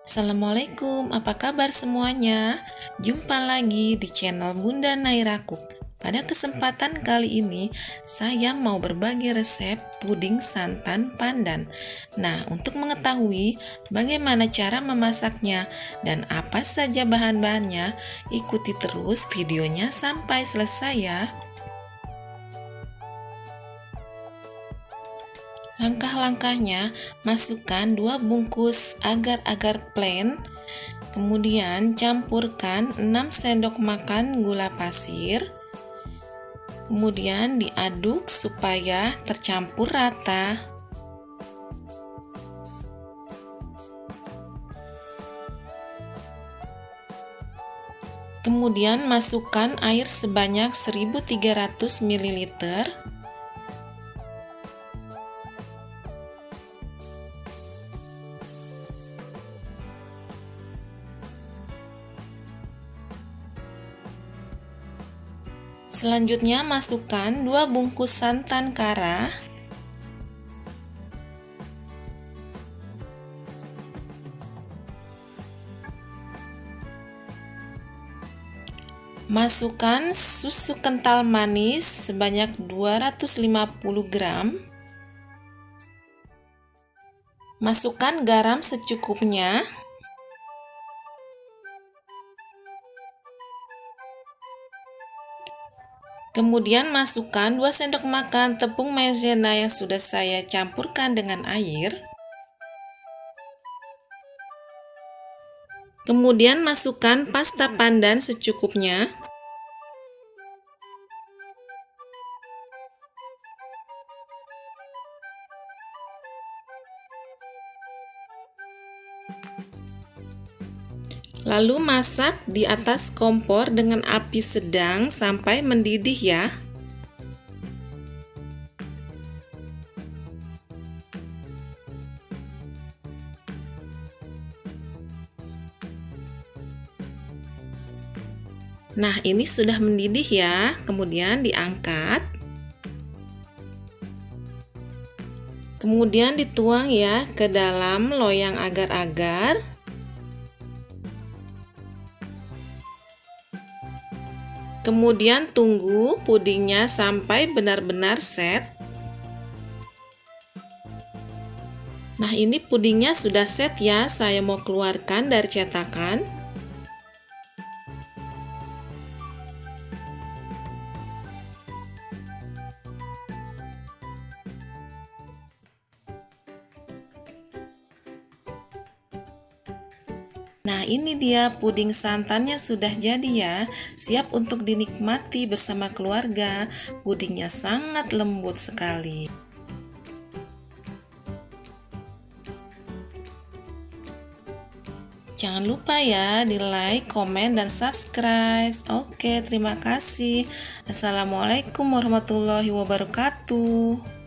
Assalamualaikum, apa kabar semuanya? Jumpa lagi di channel Bunda Naira Cook. Pada kesempatan kali ini, saya mau berbagi resep puding santan pandan. Nah, untuk mengetahui bagaimana cara memasaknya dan apa saja bahan-bahannya, ikuti terus videonya sampai selesai ya. Langkah-langkahnya, masukkan 2 bungkus agar-agar plain, kemudian campurkan 6 sendok makan gula pasir, kemudian diaduk supaya tercampur rata. Kemudian masukkan air sebanyak 1300 ml. Selanjutnya masukkan 2 bungkus santan kara. Masukkan susu kental manis sebanyak 250 gram. Masukkan garam secukupnya. Kemudian masukkan 2 sendok makan tepung maizena yang sudah saya campurkan dengan air. Kemudian masukkan pasta pandan secukupnya. Lalu masak di atas kompor dengan api sedang sampai mendidih ya. Nah, ini sudah mendidih ya, kemudian diangkat. Kemudian dituang ya ke dalam loyang agar-agar. Kemudian tunggu pudingnya sampai benar-benar set. Nah, ini pudingnya sudah set ya, saya mau keluarkan dari cetakan. Nah, ini dia puding santannya sudah jadi ya, siap untuk dinikmati bersama keluarga. Pudingnya sangat lembut sekali. Jangan lupa ya di like, komen, dan subscribe. Oke, terima kasih. Assalamualaikum warahmatullahi wabarakatuh.